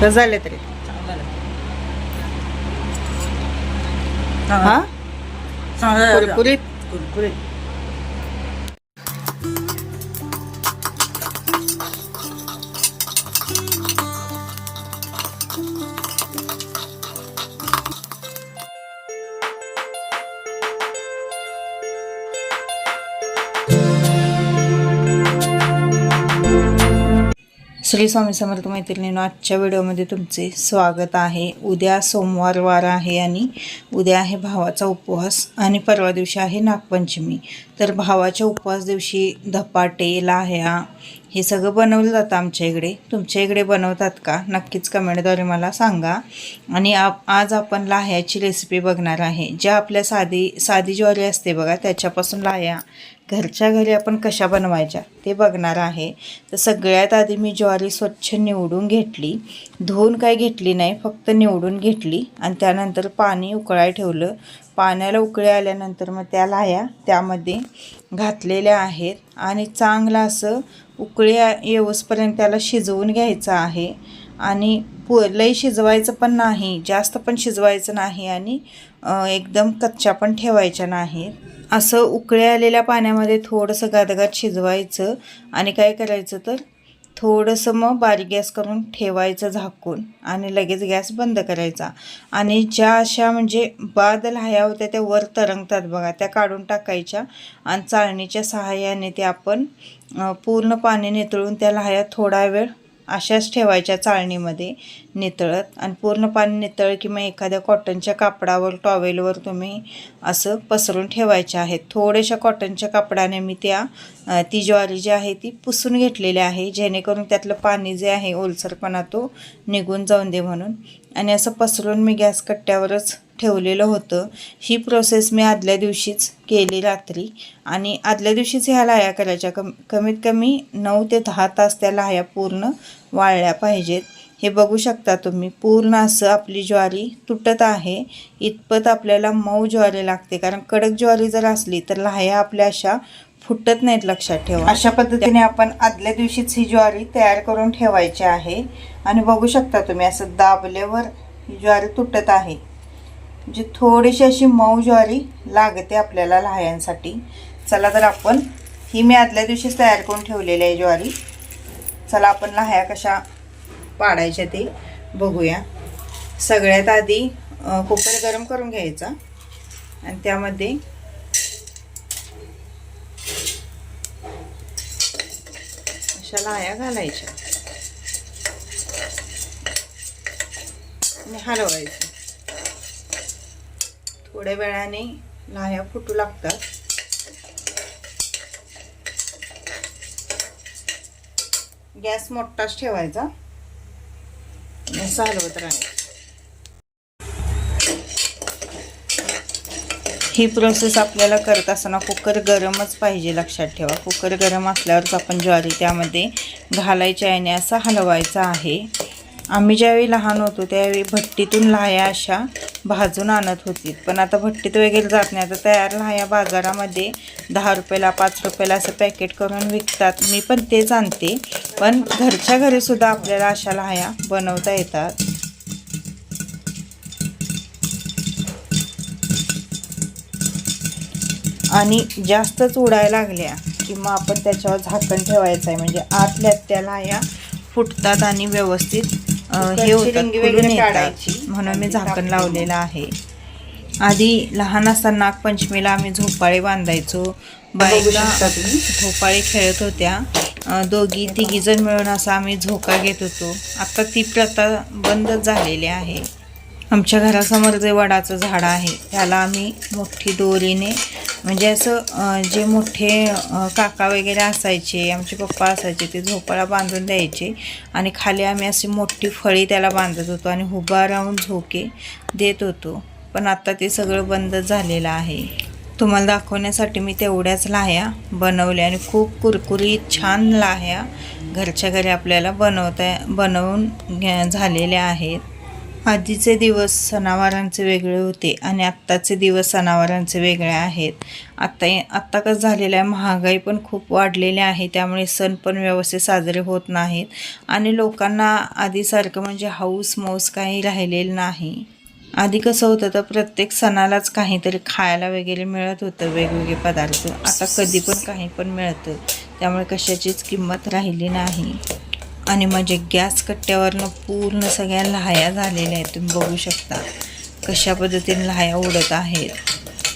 कसं झाले तरी हा कुरकुरीत कुरकुरीत. श्री स्वामी समर्थ मैत्रिणींनो, आजच्या व्हिडिओमध्ये तुमचे स्वागत आहे. उद्या सोमवार वार आहे आणि उद्या आहे भावाचा उपवास आणि परवा दिवशी आहे नागपंचमी. तर भावाच्या उपवास दिवशी धपाटे, लाह्या हे सगळं बनवलं जातं आमच्या इकडे. तुमच्या इकडे बनवतात का? नक्कीच कमेंटद्वारे मला सांगा. आणि आज आपण लाह्याची रेसिपी बघणार आहे. ज्या आपल्या साधी ज्वारी असते बघा, त्याच्यापासून लाह्या घरच्या घरी आपण कशा बनवायच्या ते बघणार आहे. तर सगळ्यात आधी मी ज्वारी स्वच्छ निवडून घेतली. धुवून काय घेतली नाही, फक्त निवडून घेतली आणि त्यानंतर पाणी उकळायला ठेवलं. पाण्याला उकळी आल्यानंतर मग त्या लाह्या त्यामध्ये घातलेल्या आहेत आणि चांगलं असं उकळी येऊसपर्यंत त्याला शिजवून घ्यायचं आहे. आणि लई शिजवायचं पण नाही, जास्त पण शिजवायचं नाही आणि एकदम कच्च्या पण ठेवायच्या नाहीत. असं उकळी आलेल्या पाण्यामध्ये थोडंसं गादगाद शिजवायचं आणि काय करायचं तर थोडंसं मग बारीक गॅस करून ठेवायचं झाकून आणि लगेच गॅस बंद करायचा. आणि ज्या अशा म्हणजे बाद लाह्या होत्या त्या वर तरंगतात बघा, त्या काढून टाकायच्या आणि चाळणीच्या सहाय्याने ते आपण पूर्ण पाणी नितळून त्या लाह्या थोडा वेळ अशाच ठेवायच्या चाळणीमध्ये नितळत. आणि पूर्ण पाणी नितळ की मग एखाद्या कॉटनच्या कापडावर, टॉवेलवर तुम्ही असं पसरून ठेवायचे आहेत. थोड्याशा कॉटनच्या कापडाने मी ती ज्वारी जी आहे ती पुसून घेतलेली आहे, जेणेकरून त्यातलं पाणी जे आहे ओलसरपणा तो निघून जाऊन दे म्हणून. आणि असं पसरून मी गॅस कट्ट्यावरच ठेवलेलं होतं. ही प्रोसेस मी आदल्या दिवशीच केली रात्री. आणि आदल्या दिवशीच ह्या लाह्या करायच्या. कमीत कमी 9 ते 10 तास त्या लाह्या पूर्ण वाळल्या पाहिजेत. हे बघू शकता तुम्ही, पूर्ण असं आपली ज्वारी तुटत आहे. इतपत आपल्याला मऊ ज्वारी लागते, कारण कडक ज्वारी जर असली तर लाह्या आपल्या अशा फुटत नाहीत, लक्षात ठेवा. अशा पद्धतीने आपण आदल्या दिवशीच ही ज्वारी तयार करून ठेवायची आहे. आणि बघू शकता तुम्ही, असं दाबल्यावर ही ज्वारी तुटत आहे. म्हणजे थोडीशी अशी मऊ ज्वारी लागते आपल्याला लाह्यांसाठी. चला तर आपण ही मी आदल्या दिवशीच तयार करून ठेवलेली आहे ज्वारी. चला आपण लाह्या कशा पाडायच्या ते बघूया. सगळ्यात आधी कुकर गरम करून घ्यायचा आणि त्यामध्ये अशा लाह्या घालायच्या आणि हलवायचं. थोड्या वेळाने लाह्या फुटू लागतात. गॅस मोठाच ठेवायचा, असं हलवत राहायचं. ही प्रोसेस आपल्याला करत असताना कुकर गरमच पाहिजे, लक्षात ठेवा. कुकर गरम असल्यावरच आपण ज्वारी त्यामध्ये घालायची आहे आणि असं हलवायचं आहे. आम्ही ज्यावेळी लहान होतो त्यावेळी भट्टीतून लाह्या अशा भाजून आणत होती, पण आता भट्टीत वगैरे जात नाही. आता तयार लाह्या बाजारामध्ये 10 रुपयाला 5 रुपयाला असं पॅकेट करून विकतात. मी पण तेच आणते, पण घरच्या घरीसुद्धा आपल्याला अशा लाह्या बनवता येतात. आणि जास्तच उडायला लागल्या की मग आपण त्याच्यावर झाकण ठेवायचं आहे, म्हणजे आतल्या त्या लाह्या फुटतात आणि व्यवस्थित हे होतात, फुलून येतात. म्हणून मी झाकण लावलेलं आहे. आधी लहान असताना नागपंचमीला आम्ही झोपाळे बांधायचो. बायका झोपाळे खेळत होत्या. 2-3 जण मिळून असं आम्ही झोका घेत होतो. आता ती प्रथा बंदच झालेली आहे. आमच्या घरासमोर जे वडाचं झाड आहे त्याला आम्ही मोठी दोरीने, म्हणजे असं जे मोठे काका वगैरे असायचे, आमचे पप्पा असायचे, ते झोपाळा बांधून द्यायचे आणि खाली आम्ही अशी मोठी फळी त्याला बांधत होतो आणि उभा राहून झोके देत होतो. पण आता ते सगळं बंद झालेलं आहे. तुम्हाला दाखवण्यासाठी मी तेवढ्याच लाह्या बनवल्या आणि खूप कुरकुरीत छान लाह्या घरच्या घरी आपल्याला बनवून झालेल्या आहेत. आधीचे दिवस सणावारांचे वेगळे होते आणि आत्ताचे दिवस सणावारांचे वेगळे आहेत. आत्ता कसं झालेलं आहे, महागाई पण खूप वाढलेली आहे, त्यामुळे सण पण व्यवस्थित साजरे होत नाहीत आणि लोकांना आधीसारखं म्हणजे हौस मौस काही राहिलेलं नाही. आधी कसं होतं तर प्रत्येक सणालाच काहीतरी खायला वगैरे मिळत होतं, वेगवेगळे पदार्थ. आता कधी पण काही पण मिळतं, त्यामुळे कशाचीच किंमत राहिली नाही. आणि माझ्या गॅस कट्ट्यावरनं पूर्ण सगळ्या लाह्या झालेल्या आहेत. तुम्ही बघू शकता कशा पद्धतीने लाह्या उडत आहेत.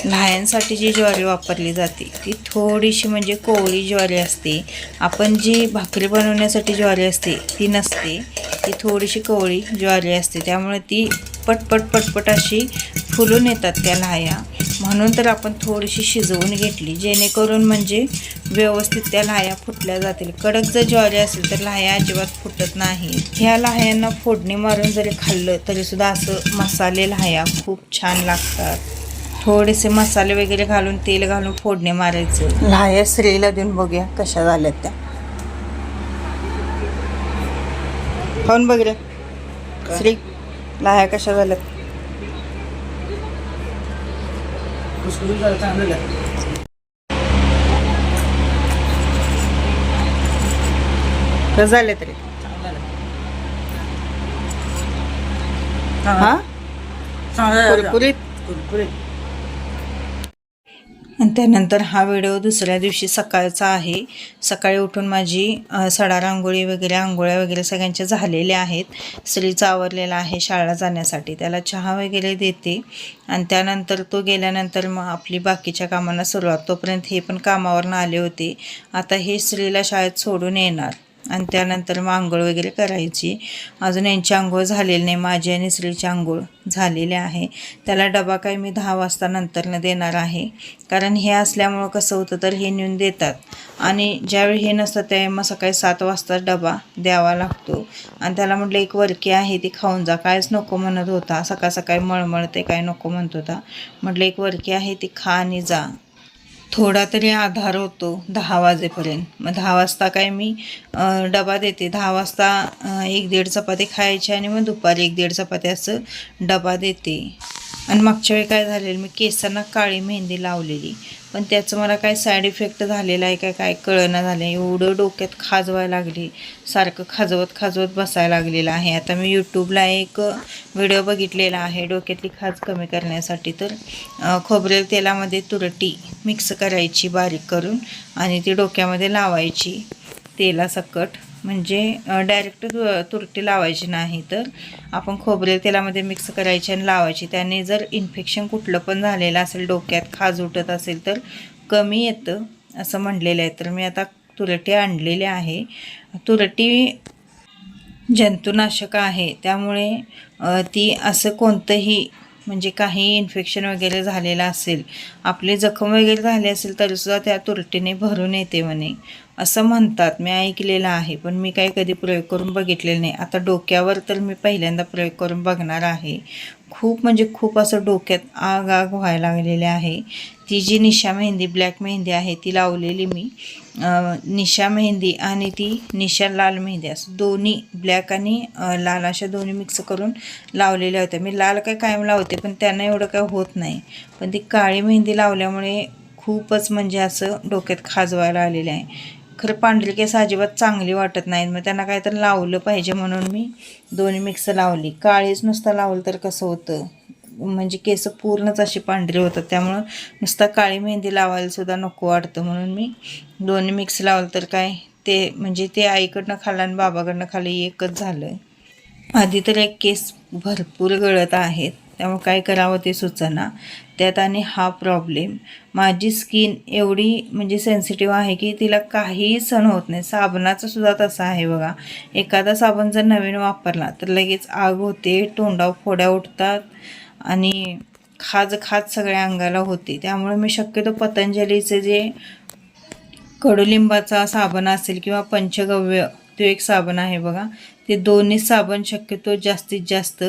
लाह्यांसाठी जी ज्वारी वापरली जाते ती थोडीशी म्हणजे कोवळी ज्वारी असते. आपण जी भाकरी बनवण्यासाठी ज्वारी असते ती नसते, ती थोडीशी कोवळी ज्वारी असते. त्यामुळे ती पटपट पटपट अशी फुलून येतात त्या लाह्या. म्हणून तर आपण थोडीशी शिजवून घेतली, जेणेकरून म्हणजे व्यवस्थित त्या लाह्या फुटल्या जातील. कडक जर ज्वारी असेल तर लाह्या अजिबात फुटत नाही. ह्या लाह्यांना फोडणी मारून जरी खाल्लं तरीसुद्धा असं मसाले लाह्या खूप छान लागतात. थोडेसे मसाले वगैरे घालून तेल घालून फोडणी मारायचं. लाह्या श्रीला देऊन बघूया कशा झाल्यात त्या. खाऊन बघ रे श्री, लाह्या कशा झाल्यात. कसं झाले तरी हा कुरकुरीत. आणि त्यानंतर हा व्हिडिओ दुसऱ्या दिवशी सकाळचा आहे. सकाळी उठून माझी सडा रांगोळी वगैरे आंघोळ्या वगैरे सगळ्यांच्या झालेल्या आहेत. श्रीचा आवरलेला आहे शाळेला जाण्यासाठी. त्याला चहा वगैरे देते आणि त्यानंतर तो गेल्यानंतर मग आपली बाकीच्या कामांना सुरुवात. तोपर्यंत हे पण कामावरनं आले होते. आता हे श्रीला शाळेत सोडून येणार आणि त्यानंतर मग आंघोळ वगैरे करायची. अजून यांची आंघोळ झालेली नाही, माझी आणि श्रीची आंघोळ झालेली आहे. त्याला डबा काय मी 10 वाजता नंतरनं देणार आहे, कारण हे असल्यामुळं कसं होतं तर हे नेऊन देतात आणि ज्यावेळी हे नसतं त्यावेळी मग सकाळी 7 वाजता डबा द्यावा लागतो. आणि त्याला म्हटलं एक वरकी आहे ती खाऊन जा, कायच नको म्हणत होता. सकाळ सकाळी मळमळते काय नको म्हणत होता. म्हटलं एक वरकी आहे ती खा आणि जा, थोडा तरी आधार होतो 10 वाजेपर्यंत. मग 10 वाजता काय मी डबा देते. 10 वाजता 1-1.5 चपाती खायची आणि मग दुपारी 1-1.5 चपाती असं डबा देते. आणि मागच्या वेळी काय झालेलं, मी केसांना काळी मेहंदी लावलेली, पण त्याचं मला काय साईड इफेक्ट झालेला आहे काय कळना झालं. एवढं डोक्यात खाजवायला लागली, सारखं खाजवत बसायला लागलेलं आहे. आता मी यूट्यूबला एक व्हिडिओ बघितलेला आहे डोक्यातली खाज कमी करण्यासाठी. तर खोबरेल तेलामध्ये तुरटी मिक्स करायची बारीक करून आणि ती डोक्यामध्ये लावायची तेलासकट. म्हणजे डायरेक्ट तुरटी लावायची नाही, तर आपण खोबरेल तेलामध्ये मिक्स करायची आणि लावायची. त्याने जर इन्फेक्शन कुठलं पण झालेलं असेल, डोक्यात खाज उठत असेल तर कमी येतं असं म्हणलेलं आहे. तर मी आता तुरटी आणलेली आहे. तुरटी जंतुनाशक आहे, त्यामुळे ती असं कोणतंही म्हणजे काही इन्फेक्शन वगैरे झालेलं असेल, आपले जखम वगैरे झाले असेल तरीसुद्धा त्या तुरटीने भरून येते म्हणे असं म्हणतात. मी ऐकलेलं आहे, पण मी काही कधी प्रयोग करून बघितलेलं नाही. आता डोक्यावर तर मी पहिल्यांदा प्रयोग करून बघणार आहे. खूप म्हणजे खूप असं डोक्यात आग व्हायला लागलेले आहे. ती जी निशा मेहंदी ब्लॅक मेहंदी आहे ती लावलेली मी. निशा मेहंदी आणि ती निशा लाल मेहंदी असं दोन्ही ब्लॅक आणि लाल अशा दोन्ही मिक्स करून लावलेल्या होत्या. मी लाल काय कायम लावते पण त्यांना एवढं काय होत नाही, पण ती काळी मेहंदी लावल्यामुळे खूपच म्हणजे असं डोक्यात खाजवायला आलेलं आहे. खरं पांढरी केस अजिबात चांगली वाटत नाहीत, मग त्यांना काय तर लावलं पाहिजे म्हणून मी दोन्ही मिक्स लावली. काळीच नुसतं लावलं तर कसं होतं, म्हणजे केस पूर्णच अशी पांढरी होतात. त्यामुळं नुसता काळी मेहंदी लावायला सुद्धा नको वाटतं, म्हणून मी दोन्ही मिक्स लावलं तर काय ते म्हणजे ते आईकडनं खाल्लं आणि बाबाकडनं खाल्लं एकच झालं. आधी तर एक केस भरपूर गळत आहेत, त्यामुळे काय करावं ते सुचना. त्यात आणि हा प्रॉब्लेम. माझी स्किन एवढी म्हणजे सेन्सिटिव्ह आहे की तिला काहीही सहन होत नाही. साबणाचं सुद्धा तसं आहे बघा. एखादा साबण जर नवीन वापरला तर लगेच आग होते, तोंडावर फोड्या उठतात आणि खाज सगळ्या अंगाला होते. त्यामुळे मी शक्यतो पतंजलीचे जे कडुलिंबाचा साबण असेल किंवा पंचगव्य तो एक साबण आहे बघा, ते दोन्ही साबण शक्यतो जास्तीत जास्त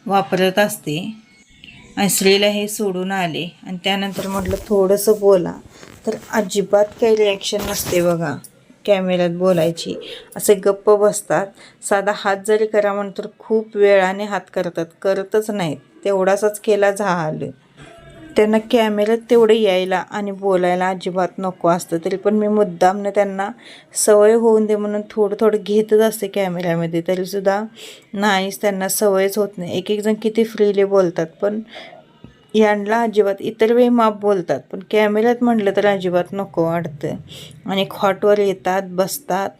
वापरत असते. आणि श्रीला हे सोडून आले आणि त्यानंतर म्हटलं थोडंसं बोला, तर अजिबात काही रिॲक्शन नसते बघा. कॅमेऱ्यात बोलायची, असे गप्प बसतात. साधा हात जरी करा म्हणतो तर खूप वेळाने हात करतात, करतच नाहीत. तेवढासाच केला झालं. त्यांना कॅमेऱ्यात तेवढं यायला आणि बोलायला अजिबात नको असतं. तरी पण मी मुद्दामनं त्यांना सवय होऊन दे म्हणून थोडं थोडं घेतच असते कॅमेऱ्यामध्ये. तरीसुद्धा नाहीच, त्यांना सवयच होत नाही. एक एक जण किती फ्रीली बोलतात, पण यांना अजिबात इतर वेळी माप बोलतात, पण कॅमेऱ्यात म्हटलं तर अजिबात नको वाटतं. आणि खॉटवर येतात, बसतात,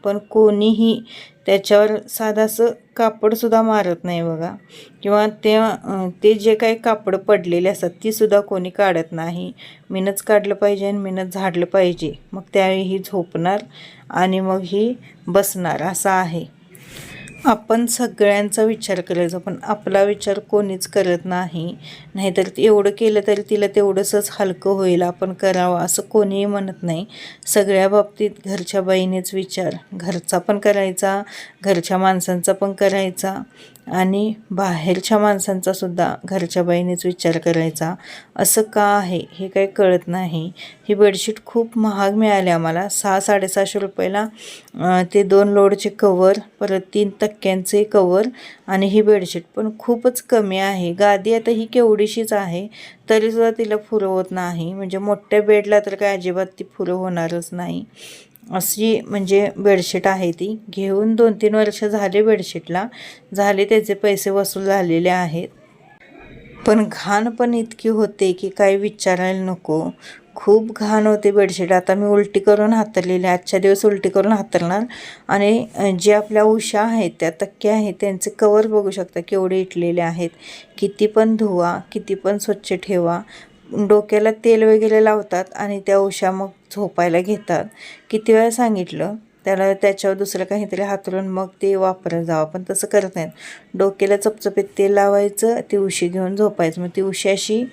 पण कोणीही त्याच्यावर साधं असं कापडसुद्धा मारत नाही बघा. किंवा ते जे काही कापड पडलेले असतात तीसुद्धा कोणी काढत नाही. मीनंच काढलं पाहिजे आणि मीनंच झाडलं पाहिजे. मग त्यावेळी ही झोपणार आणि मग ही बसणार, असं आहे. आपण सगळ्यांचा विचार करायचा, पण आपला विचार कोणीच करत नाही. नाहीतर एवढं केलं तरी तिला तेवढंसंच हलकं होईल, आपण करावं असं कोणीही म्हणत नाही. सगळ्या बाबतीत घरच्या बाईनेच विचार घरचा पण करायचा, घरच्या माणसांचा पण करायचा आणि बाहेरच्या माणसांचासुद्धा घरच्या बाईनेच विचार करायचा. असं का आहे हे काही कळत नाही. ही बेडशीट खूप महाग मिळाली आम्हाला, 600-650 रुपयाला. ते 2 लोडचे कवर, परत 3 तक्क्यांचे कवर आणि ही बेडशीट पण खूपच कमी आहे. गादी आता ही केवढीशीच आहे, तरीसुद्धा तिला फुरवत नाही. म्हणजे मोठ्या बेडला तर काय अजिबात ती फुरं होणारच नाही, अशी म्हणजे बेडशीट आहे ती. घेऊन 2-3 वर्ष झाले बेडशीटला, झाले त्याचे पैसे वसूल झालेले आहेत. पण घाण पण इतकी होते की काही विचारायला नको. खूप घाण होते बेडशीट. आता मी उलटी करून हातरलेली, आजच्या दिवस उलटी करून हातरणार. आणि जे आपल्या उशा आहेत, त्या तक्क्या आहेत, त्यांचे कवर बघू शकता केवढे इटलेले आहेत. किती पण धुवा, किती पण स्वच्छ ठेवा, डोक्याला तेल वगैरे लावतात आणि त्या उशा मग झोपायला घेतात. किती वेळा सांगितलं त्याला त्याच्यावर दुसरं काहीतरी हातरून मग ते वापरत जावं, पण तसं करत नाहीत. डोक्याला चपचपीत तेल लावायचं, ती उशी घेऊन झोपायचं. मग ती उशी अशी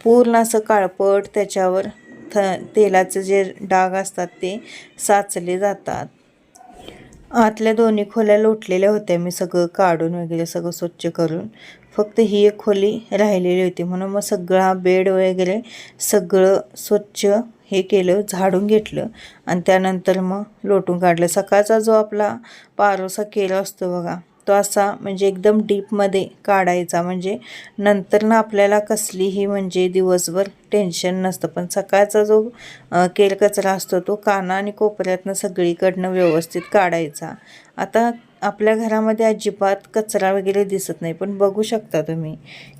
पूर्ण असं काळपट, त्याच्यावर तेलाचे जे डाग असतात ते साचले जातात. आतल्या दोन्ही खोल्या लोटलेल्या होत्या, मी सगळं काढून वगैरे सगळं स्वच्छ करून. फक्त ही एक खोली राहिलेली होती, म्हणून मग सगळा बेड वगैरे सगळं स्वच्छ हे केलं, झाडून घेतलं आणि त्यानंतर मग लोटून काढलं. सकाळचा जो आपला पारोसा केला असतो बघा, तो असा म्हणजे एकदम डीपमध्ये काढायचा, म्हणजे नंतर ना आपल्याला कसलीही म्हणजे दिवसभर टेन्शन नसतं. पण सकाळचा जो केर कचरा असतो तो काना आणि कोपऱ्यातनं सगळीकडनं व्यवस्थित काढायचा. आता आपल्या घरामध्ये अजिबात कचरा वगैरे दिसत नाही, पण बघू शकता तुम्ही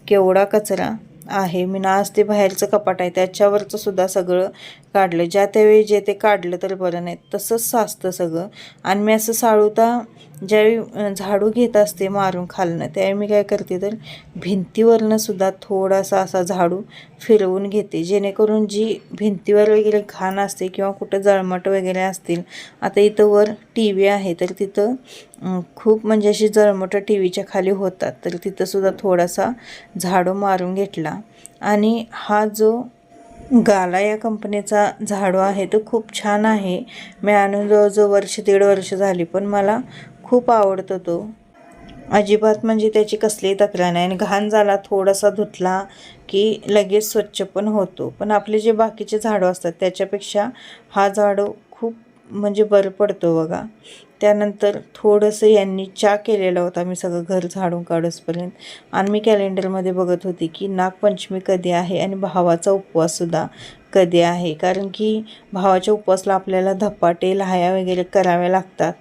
केवढा कचरा आहे. मी आज ते बाहेरचं कपाट आहे त्याच्यावरचं सुद्धा सगळं काढलं. ज्या त्यावेळी जे ते काढलं तर बरं, नाही तसंच साचतं सगळं. आणि मी असं साळूता ज्यावेळी झाडू घेत असते मारून खालनं, त्यावेळी मी काय करते तर भिंतीवरनं सुद्धा थोडासा असा झाडू फिरवून घेते, जेणेकरून जी भिंतीवर वगैरे घाण असते किंवा कुठं जळमट वगैरे असतील. आता इथं वर टी व्ही आहे, तर तिथं खूप म्हणजे अशी जळमटं टी व्हीच्या खाली होतात, तर तिथंसुद्धा थोडासा झाडू मारून घेतला. आणि हा जो गाला या कंपनीचा झाडू आहे तो खूप छान आहे. मी आणून जवळजवळ 1-1.5 वर्ष झाली, पण मला खूप आवडतो तो. अजिबात म्हणजे त्याची कसलीही तक्रार नाही. आणि घाण झाला थोडासा धुतला की लगेच स्वच्छ पण होतो. पण आपले जे बाकीचे झाडू असतात त्याच्यापेक्षा हा झाडू खूप म्हणजे बरं पडतो बघा. त्यानंतर थोडंसं यांनी चहा केलेला होता मी सगळं घर झाडून काढूसपर्यंत. आणि मी कॅलेंडरमध्ये बघत होती की नागपंचमी कधी आहे आणि भावाचा उपवाससुद्धा कधी आहे. कारण की भावाच्या उपवासला आपल्याला धपाटे लाह्या वगैरे कराव्या लागतात,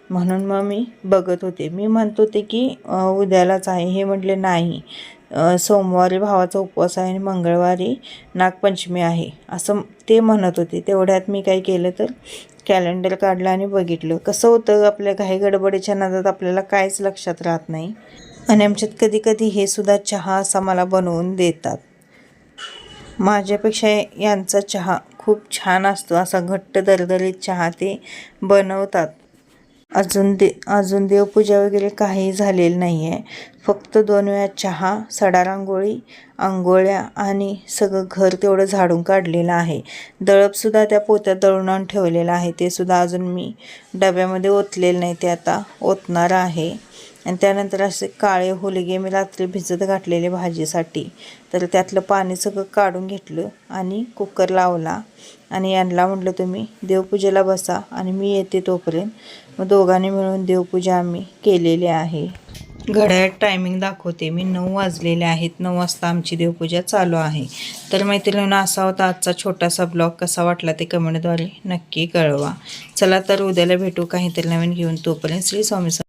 म्हणून मग मी बघत होते. मी म्हणत होते की उद्यालाच आहे, हे म्हटले नाही, सोमवारी भावाचा उपवास आहे आणि मंगळवारी नागपंचमी आहे असं ते म्हणत होते. तेवढ्यात मी काय केलं तर कॅलेंडर काढलं आणि बघितलं. कसं होतं आपल्या घाई गडबडीच्या नादात आपल्याला काहीच लक्षात राहत नाही. आणि आमच्यात कधी कधी हे सुद्धा चहा असा मला बनवून देतात. माझ्यापेक्षा यांचा चहा खूप छान असतो, असा घट्ट दरदरीत चहा ते बनवतात. अजून देवपूजा वगैरे काही झालेलं नाही आहे. फक्त 2 वेळा चहा, सडा रांगोळी, आंघोळ्या आणि सगळं घर तेवढं झाडून काढलेलं आहे. दळपसुद्धा त्या पोत्यात दळून आणून ठेवलेलं आहे, ते सुद्धा अजून मी डब्यामध्ये ओतलेलं नाही, ते आता ओतणार आहे. आणि त्यानंतर असे काळे हुलगे मी रात्री भिजत घातलेले भाजीसाठी, तर त्यातलं पाणी सगळं काढून घेतलं आणि कुकर लावला आणि यांना म्हटलं तुम्ही देवपूजेला बसा आणि मी येते तोपर्यंत. मग दोघांनी मिळून देवपूजा आम्ही केलेली आहे. घड्याळात टायमिंग दाखवते मी, 9 वाजलेले आहेत. 9 वाजता आमची देवपूजा चालू आहे. तर मैत्रिणींनो, असा होता आजचा छोटासा ब्लॉग. कसा वाटला ते कमेंटद्वारे नक्की कळवा. चला तर उद्याला भेटू काहीतरी नवीन घेऊन. तोपर्यंत श्री स्वामी